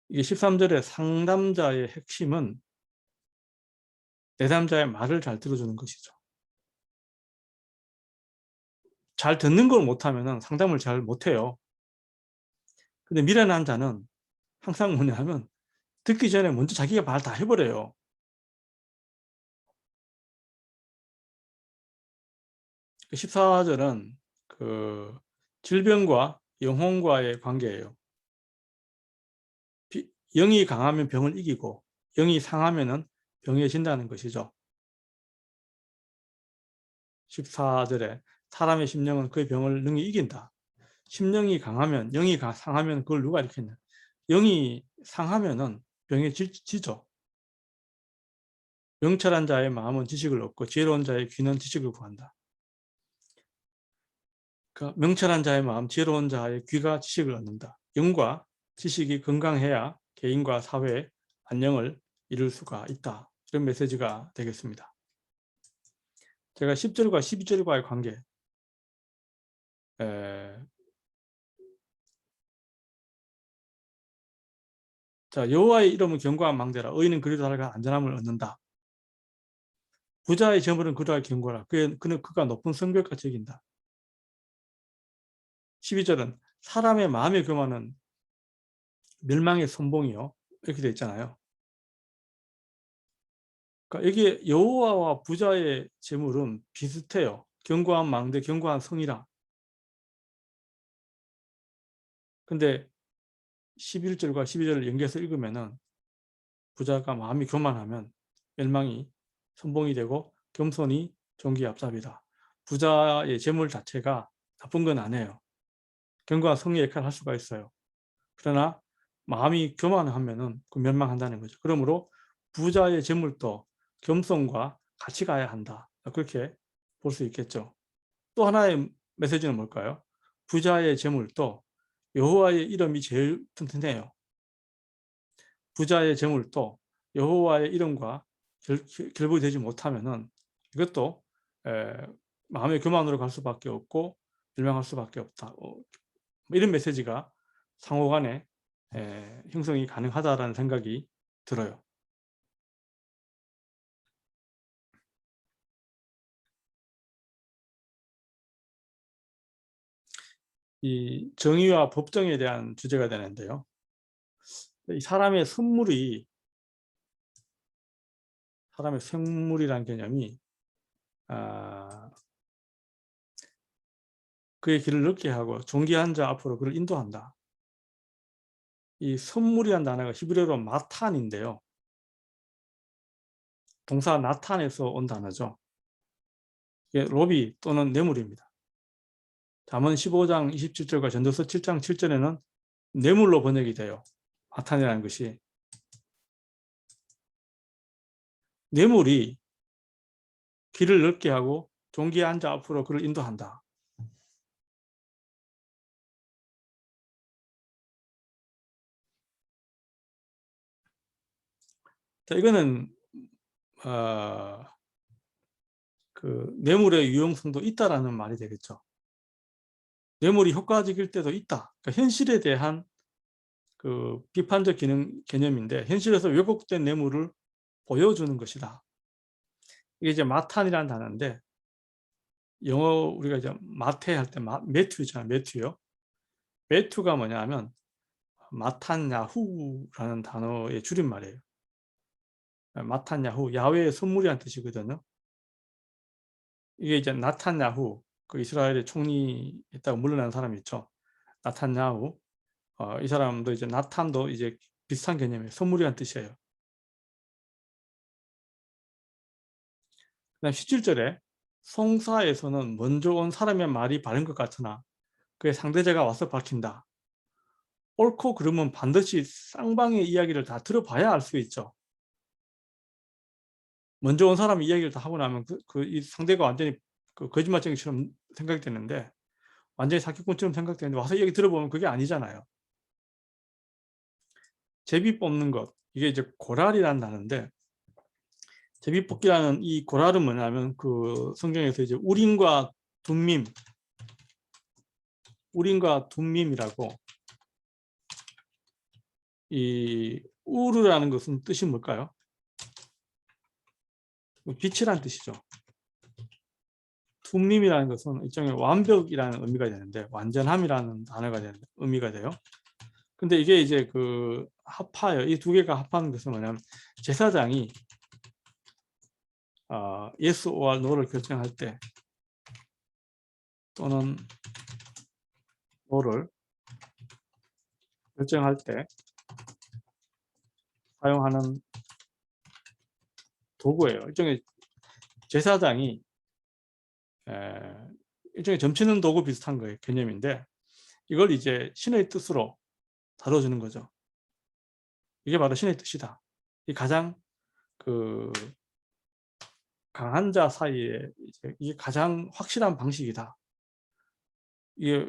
이게 13절의 상담자의 핵심은 내담자의 말을 잘 들어주는 것이죠. 잘 듣는 걸 못하면 상담을 잘 못해요. 근데 미련한 자는 항상 뭐냐면 듣기 전에 먼저 자기가 말 다 해버려요. 그 14절은 그 질병과 영혼과의 관계예요. 영이 강하면 병을 이기고 영이 상하면은 병해진다는 것이죠. 14절에 사람의 심령은 그 병을 능히 이긴다. 심령이 강하면, 영이 상하면 그걸 누가 일으켰냐. 영이 상하면은 병해지죠. 명철한 자의 마음은 지식을 얻고 지혜로운 자의 귀는 지식을 구한다. 그러니까 명철한 자의 마음, 지혜로운 자의 귀가 지식을 얻는다. 영과 지식이 건강해야 개인과 사회의 안녕을 이룰 수가 있다. 이런 메시지가 되겠습니다. 제가 10절과 12절과의 관계, 자, 여호와의 이름은 견고한 망대라. 의인은 그리로 달아가 안전함을 얻는다. 부자의 재물은 그러할 견고라. 그가 높은 성벽같이 여긴다. 12절은 사람의 마음의 교만은 멸망의 선봉이요. 이렇게 되어 있잖아요. 그러니까 이게 여호와와 부자의 재물은 비슷해요. 견고한 망대, 견고한 성이라. 근데 11절과 12절을 연계해서 읽으면은 부자가 마음이 교만하면 멸망이 선봉이 되고 겸손이 존귀의 앞잡이다. 부자의 재물 자체가 나쁜 건 아니에요. 견고한 성의 역할을 할 수가 있어요. 그러나 마음이 교만하면은 그 멸망한다는 거죠. 그러므로 부자의 재물도 겸손과 같이 가야 한다. 그렇게 볼 수 있겠죠. 또 하나의 메시지는 뭘까요? 부자의 재물도 여호와의 이름이 제일 튼튼해요. 부자의 재물도 여호와의 이름과 결부되지 못하면은 이것도 마음의 교만으로 갈 수밖에 없고 멸망할 수밖에 없다. 이런 메시지가 상호간에 형성이 가능하다라는 생각이 들어요. 이 정의와 법정에 대한 주제가 되는데요. 이 사람의 생물이라는 개념이 그의 길을 늦게 하고 존귀한 자 앞으로 그를 인도한다. 이 선물이라는 단어가 히브리어로 마탄인데요. 동사 나탄에서 온 단어죠. 이게 로비 또는 뇌물입니다. 잠언 15장 27절과 전도서 7장 7절에는 뇌물로 번역이 돼요. 마탄이라는 것이. 뇌물이 길을 넓게 하고 존귀한 자 앞으로 그를 인도한다. 자, 이거는 그 뇌물의 유용성도 있다라는 말이 되겠죠. 뇌물이 효과적일 때도 있다. 그러니까 현실에 대한 그 비판적 개념인데 현실에서 왜곡된 뇌물을 보여주는 것이다. 이게 이제 마탄이라는 단어인데 영어 우리가 이제 마태 할 때 매튜 있잖아요. 매튜요. 매튜가 뭐냐면 마탄야후라는 단어의 줄임말이에요. 마탄야후, 야훼의 선물이라는 뜻이거든요. 이게 이제 나탄야후, 그 이스라엘의 총리했다고 물러난 사람이 있죠. 나탄야후. 이 사람도 이제 나탄도 이제 비슷한 개념이에요. 선물이라는 뜻이에요. 그다음 17절에 송사에서는 먼저 온 사람의 말이 바른 것 같으나 그의 상대자가 와서 밝힌다. 옳고 그름은 반드시 쌍방의 이야기를 다 들어봐야 알 수 있죠. 먼저 온 사람이 이야기를 다 하고 나면 이 상대가 완전히 그 거짓말쟁이처럼 생각이 되는데 완전히 사기꾼처럼 생각되는데 와서 얘기 들어보면 그게 아니잖아요. 제비 뽑는 것, 이게 이제 고랄이라는 단어인데 제비 뽑기라는 이 고랄은 뭐냐면 그 성경에서 이제 우림과 둠밈이라고 이 우르라는 것은 뜻이 뭘까요? 빛이란 뜻이죠. 둠밈이라는 것은 일종의 완벽이라는 의미가 되는데 완전함이라는 단어가 되는 의미가 돼요. 근데 이게 이제 그 합하여 이 두 개가 합하는 것은 뭐냐면 제사장이 yes or no를 결정할 때 또는 no를 결정할 때 사용하는 도구예요. 일종의 제사장이 일종의 점치는 도구 비슷한 거예요. 개념인데 이걸 이제 신의 뜻으로 다뤄주는 거죠. 이게 바로 신의 뜻이다. 이 가장 그 강한 자 사이에 이게 가장 확실한 방식이다. 이게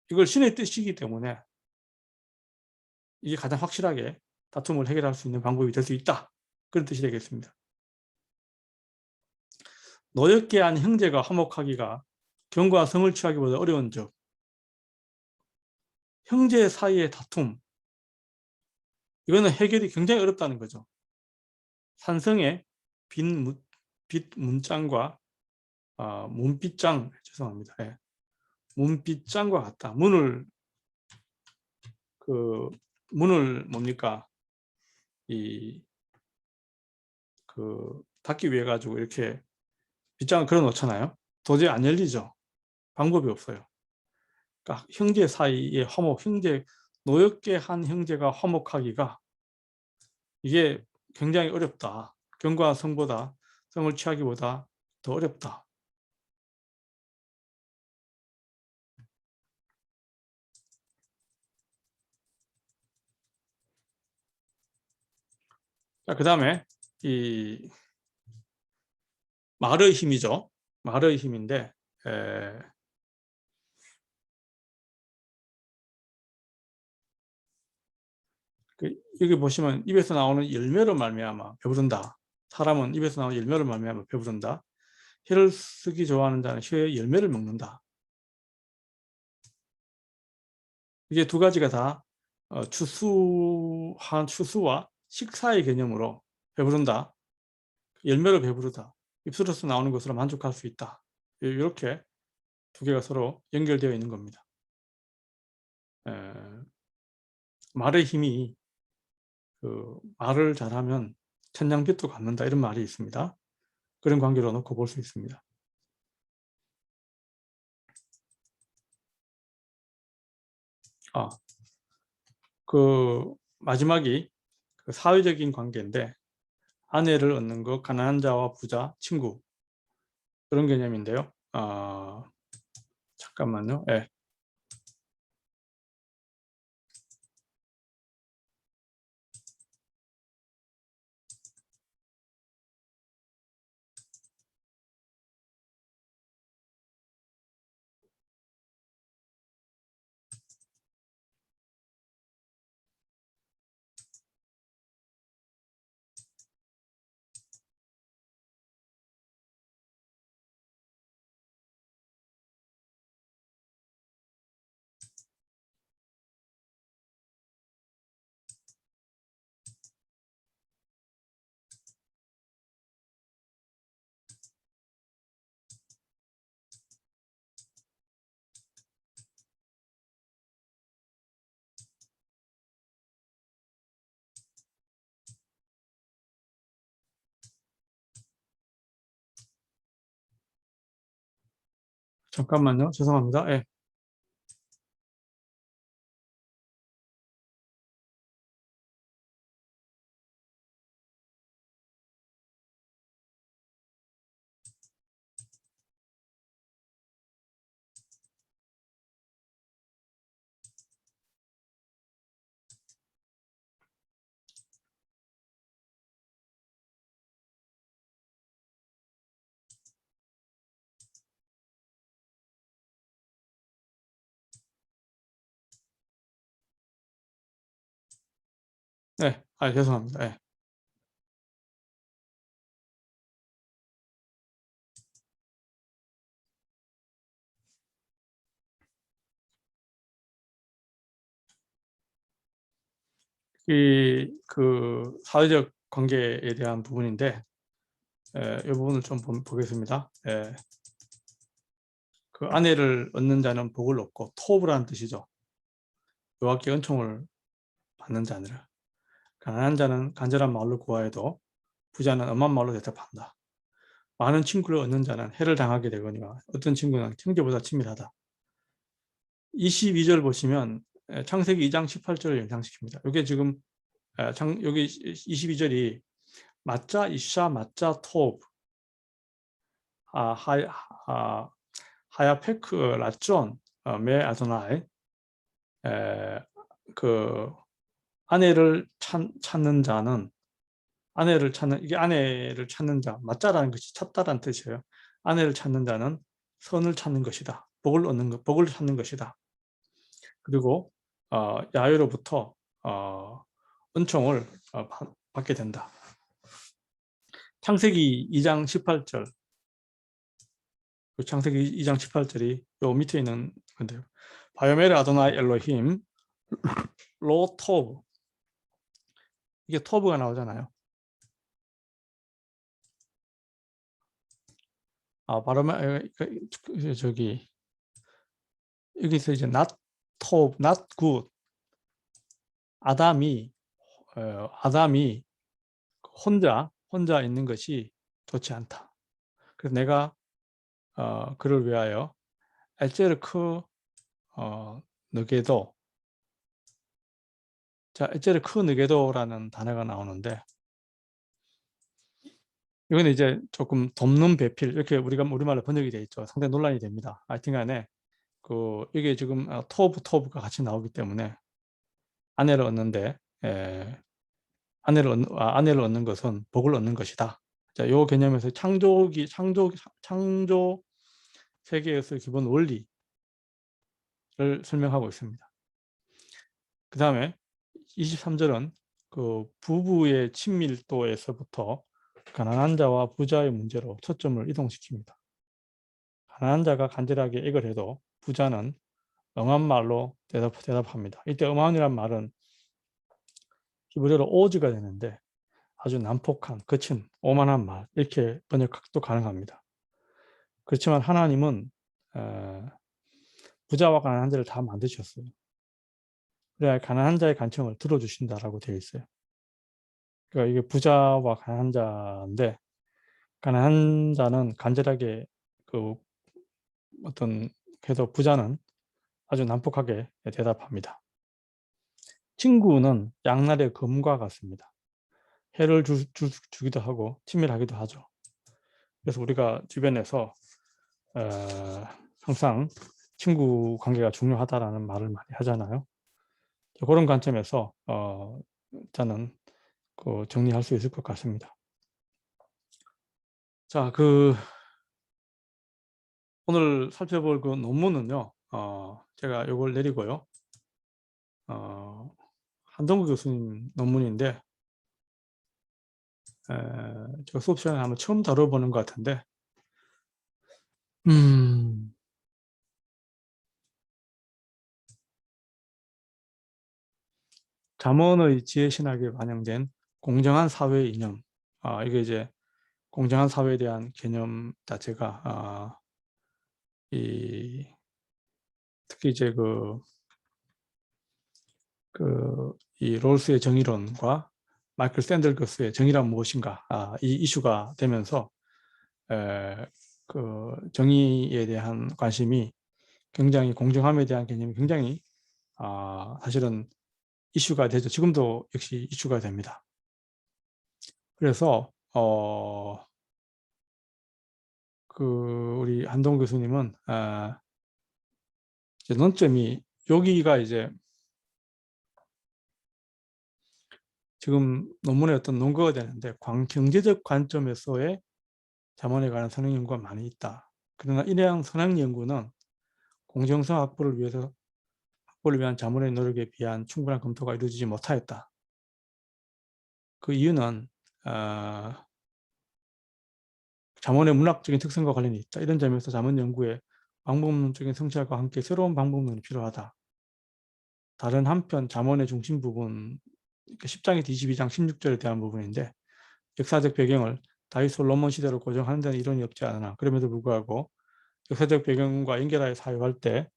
이걸 신의 뜻이기 때문에 이게 가장 확실하게 다툼을 해결할 수 있는 방법이 될 수 있다. 그런 뜻이 되겠습니다. 노엽게 한 형제가 화목하기가 경과 성을 취하기보다 어려운 즉 형제 사이의 다툼 이거는 해결이 굉장히 어렵다는 거죠. 산성의 빗 문장과 문빗장 죄송합니다. 예. 문빗장과 같다. 문을 뭡니까 닫기 위해 가지고 이렇게 빗장을 걸어 놓잖아요. 도저히 안 열리죠. 방법이 없어요. 그러니까 형제 사이의 화목, 노엽게 한 형제가 화목하기가 이게 굉장히 어렵다. 경과 성을 취하기보다 더 어렵다. 자, 그 다음에 이 말의 힘이죠. 말의 힘인데 여기 보시면 입에서 나오는 열매로 말미암아 배부른다. 사람은 입에서 나오는 열매로 말미암아 배부른다. 혀를 쓰기 좋아하는 자는 혀의 열매를 먹는다. 이게 두 가지가 다 추수와 식사의 개념으로 배부른다. 열매로 배부르다. 입술에서 나오는 것으로 만족할 수 있다. 이렇게 두 개가 서로 연결되어 있는 겁니다. 말의 힘이 말을 잘하면 천냥빚도 갚는다 이런 말이 있습니다. 그런 관계로 놓고 볼 수 있습니다. 마지막이 사회적인 관계인데 아내를 얻는 것, 가난한 자와 부자, 친구 그런 개념인데요. 잠깐만요. 네. 잠깐만요. 죄송합니다. 네. 네. 죄송합니다. 네. 사회적 관계에 대한 부분인데 이 부분을 좀 보겠습니다. 그 아내를 얻는 자는 복을 얻고 토브라는 뜻이죠. 여호와께 은총을 받는 자니라. 가난한 자는 간절한 마음으로 구하여도 부자는 엄한 말로 대답한다. 많은 친구를 얻는 자는 해를 당하게 되거니와 어떤 친구는 형제보다 친밀하다. 22절 보시면 창세기 2장 18절을 연상시킵니다. 이게 지금 여기 22절이 마짜 이샤 마짜 토브 하야페크 라존 메 아도나이 그 아내를 찾는 자는 이게 아내를 찾는 자, 맞자라는 것이 찾다라는 뜻이에요. 아내를 찾는 자는 선을 찾는 것이다. 복을 찾는 것이다. 그리고 야훼로부터 은총을 받게 된다. 창세기 2장 18절. 창세기 2장 18절이 요 밑에 있는 건데요. 바요멜 아도나이 엘로힘 로 토브. 이게 토브가 나오잖아요. 바로 저기 여기서 이제 not top, not good. 아담이 혼자 있는 것이 좋지 않다. 그래서 내가 그를 위하여 엘제르크 느게도, 자 엘제르크 느게도라는 단어가 나오는데 이건 이제 조금 돕는 배필 이렇게 우리가 우리말로 번역이 되어 있죠. 상당히 논란이 됩니다. 하여튼간에 이게 지금 토브가 같이 나오기 때문에 아내를 얻는데 아내를 얻는 것은 복을 얻는 것이다. 자, 요 개념에서 창조 세계에서의 기본 원리를 설명하고 있습니다. 그 다음에 23절은 그 부부의 친밀도에서부터 가난한 자와 부자의 문제로 초점을 이동시킵니다. 가난한 자가 간절하게 애걸 해도 부자는 엄한 말로 대답합니다. 이때 엄한이란 말은 히브리어로 오즈가 되는데 아주 난폭한, 거친, 오만한 말 이렇게 번역도 가능합니다. 그렇지만 하나님은 부자와 가난한 자를 다 만드셨어요. 그래야 가난한 자의 간청을 들어주신다라고 되어 있어요. 그러니까 이게 부자와 가난한 자인데 가난한 자는 간절하게 그래도 부자는 아주 난폭하게 대답합니다. 친구는 양날의 검과 같습니다. 해를 주기도 하고 친밀하기도 하죠. 그래서 우리가 주변에서 항상 친구 관계가 중요하다라는 말을 많이 하잖아요. 그런 관점에서 저는 정리할 수 있을 것 같습니다. 자, 오늘 살펴볼 그 논문은요, 제가 이걸 내리고요, 한동구 교수님 논문인데, 제가 수업 시간에 한번 처음 다뤄보는 것 같은데, 잠언의 지혜신학에 반영된 공정한 사회 이념, 이게 이제 공정한 사회에 대한 개념 자체가 특히 이제 이 롤스의 정의론과 마이클 샌들거스의 정의란 무엇인가 이 이슈가 되면서 정의에 대한 관심이 굉장히 공정함에 대한 개념이 굉장히 사실은 이슈가 되죠. 지금도 역시 이슈가 됩니다. 그래서 우리 한동 교수님은 이제 논점이 여기가 이제 지금 논문에 어떤 논거가 되는데 경제적 관점에서의 잠언에 관한 선행 연구가 많이 있다. 그러나 이러한 선행 연구는 공정성 확보를 위한 잠언의 노력에 비한 충분한 검토가 이루어지지 못하였다. 그 이유는 잠언의 문학적인 특성과 관련이 있다. 이런 점에서 잠언 연구에 방법론적인 성찰과 함께 새로운 방법론이 필요하다. 다른 한편 잠언의 중심 부분 10장에서 22장 16절에 대한 부분인데 역사적 배경을 다윗 솔로몬 시대로 고정하는 데는 이론이 없지 않으나 그럼에도 불구하고 역사적 배경과 연결하여 사용할 때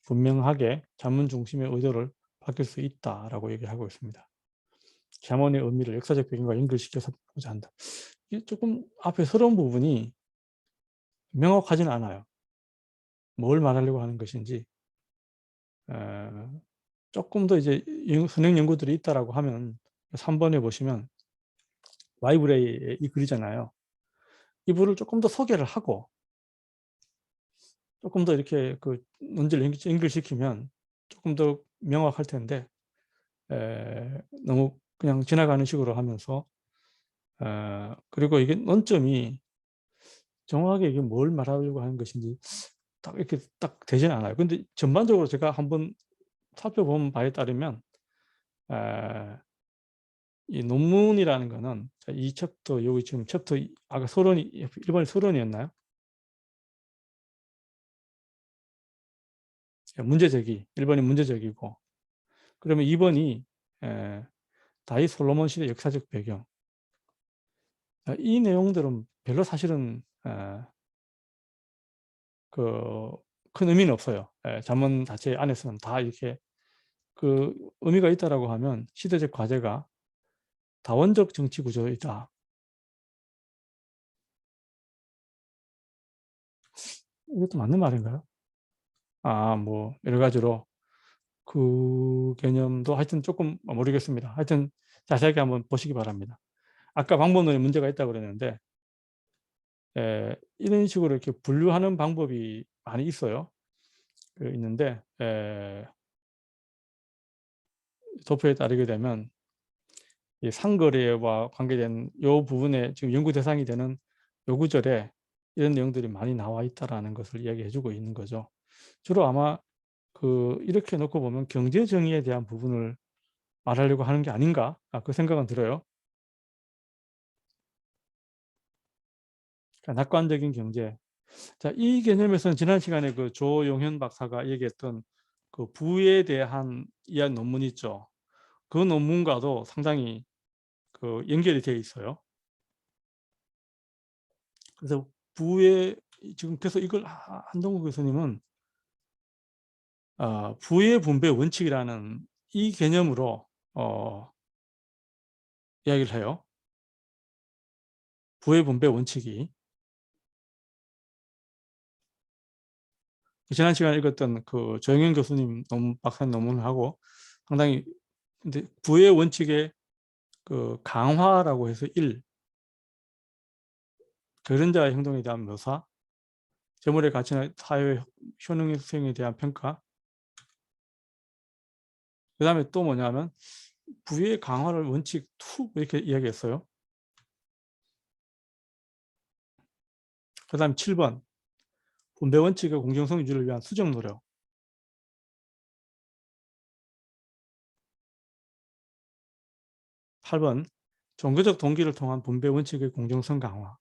분명하게 자문 중심의 의도를 밝힐 수 있다라고 얘기하고 있습니다. 자문의 의미를 역사적 배경과 연결시켜서 보자 한다. 이게 조금 앞에 서러운 부분이 명확하지는 않아요. 뭘 말하려고 하는 것인지. 조금 더 이제 선행 연구들이 있다라고 하면 3번에 보시면 와이브레이의 이 글이잖아요. 이 부를 조금 더 소개를 하고 조금 더 이렇게 그 논지를 연결시키면 조금 더 명확할 텐데 너무 그냥 지나가는 식으로 하면서 그리고 이게 논점이 정확하게 이게 뭘 말하려고 하는 것인지 딱 이렇게 딱 되지는 않아요. 근데 전반적으로 제가 한번 살펴본 바에 따르면 이 논문이라는 거는 이 챕터 여기 지금 챕터 아까 서론이 1번이 서론이었나요? 문제제기 1번이 문제제기고 그러면 2번이 다윗 솔로몬 시대 역사적 배경 이 내용들은 별로 사실은 그 큰 의미는 없어요. 잠언 자체 안에서는 다 이렇게 그 의미가 있다라고 하면 시대적 과제가 다원적 정치 구조이다. 이것도 맞는 말인가요? 뭐 여러 가지로 그 개념도 하여튼 조금 모르겠습니다. 하여튼 자세하게 한번 보시기 바랍니다. 아까 방법론에 문제가 있다고 그랬는데 이런 식으로 이렇게 분류하는 방법이 많이 있어요. 있는데 도표에 따르게 되면 이 상거래와 관계된 이 부분에 지금 연구 대상이 되는 요 구절에 이런 내용들이 많이 나와 있다라는 것을 이야기해 주고 있는 거죠. 주로 아마 이렇게 놓고 보면 경제 정의에 대한 부분을 말하려고 하는 게 아닌가 그 생각은 들어요. 그러니까 낙관적인 경제. 자, 이 개념에서는 지난 시간에 그 조용현 박사가 얘기했던 그 부에 대한 이한 논문 있죠. 그 논문과도 상당히 그 연결이 되어 있어요. 그래서 부의 지금 그래서 이걸 한동국 교수님은 부의 분배 원칙이라는 이 개념으로 이야기를 해요. 부의 분배 원칙이 지난 시간에 읽었던 그 조영현 교수님 박사님 논문하고 상당히 근데 부의 원칙의 그 강화라고 해서 1 그런 자의 행동에 대한 묘사, 재물의 가치나 사회 효능 수행에 대한 평가. 그 다음에 또 뭐냐면 부의 강화를 원칙 2 이렇게 이야기했어요. 그 다음 7번 분배 원칙의 공정성 유지를 위한 수정 노력. 8번 종교적 동기를 통한 분배 원칙의 공정성 강화.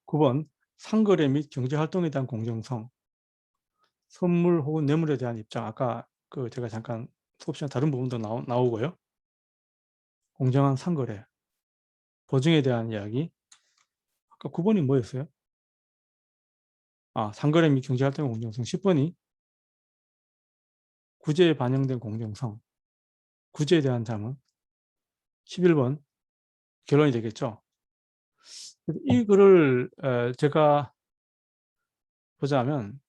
9번 상거래 및 경제활동에 대한 공정성. 선물 혹은 뇌물에 대한 입장. 아까 제가 잠깐 수업 시간 다른 부분도 나오고요. 공정한 상거래. 보증에 대한 이야기. 아까 9번이 뭐였어요? 상거래 및 경제활동의 공정성. 10번이 구제에 반영된 공정성. 구제에 대한 자문. 11번 결론이 되겠죠. 이 글을 제가 보자면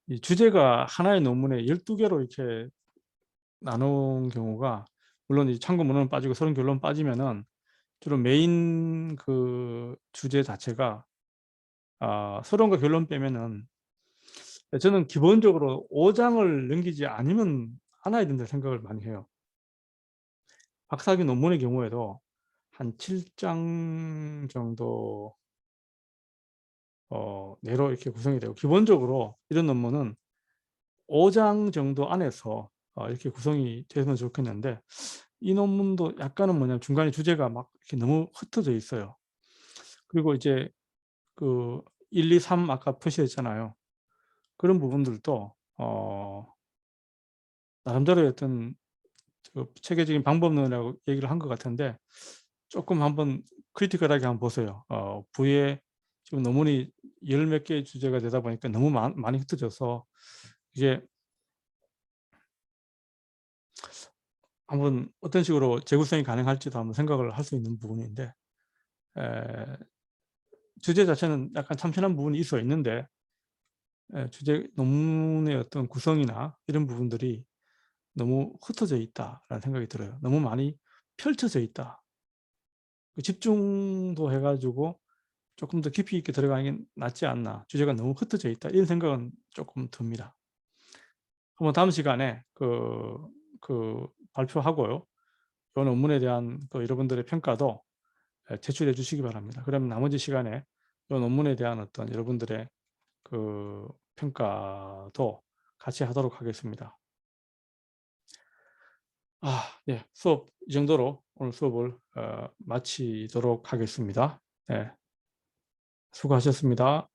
이 주제가 하나의 논문에 12개로 이렇게 나눈 경우가 물론 이 참고 문헌 빠지고 서론 결론 빠지면은 주로 메인 그 주제 자체가 서론과 결론 빼면은 저는 기본적으로 5장을 넘기지 않아야 된다 생각을 많이 해요. 박사학위 논문의 경우에도 한 7장 정도 내로 이렇게 구성이 되고 기본적으로 이런 논문은 5장 정도 안에서 이렇게 구성이 되면 좋겠는데 이 논문도 약간은 뭐냐면 중간에 주제가 막 이렇게 너무 흩어져 있어요. 그리고 이제 그 1, 2, 3 아까 표시했잖아요. 그런 부분들도 나름대로의 어떤 체계적인 방법론이라고 얘기를 한 것 같은데 조금 한번 크리티컬하게 한번 보세요. 부에 지금 논문이 열 몇 개의 주제가 되다 보니까 너무 많이 흩어져서 이게 한번 어떤 식으로 재구성이 가능할지도 한번 생각을 할 수 있는 부분인데, 에, 주제 자체는 약간 참신한 부분이 있어 있는데 주제 논문의 어떤 구성이나 이런 부분들이 너무 흩어져 있다라는 생각이 들어요. 너무 많이 펼쳐져 있다. 집중도 해가지고 조금 더 깊이 있게 들어가는 게 낫지 않나. 주제가 너무 흩어져 있다. 이런 생각은 조금 듭니다. 한번 다음 시간에 발표하고요. 이 논문에 대한 여러분들의 평가도 제출해 주시기 바랍니다. 그러면 나머지 시간에 이 논문에 대한 어떤 여러분들의 평가도 같이 하도록 하겠습니다. 네. 수업 이 정도로 오늘 수업을 마치도록 하겠습니다. 네. 수고하셨습니다.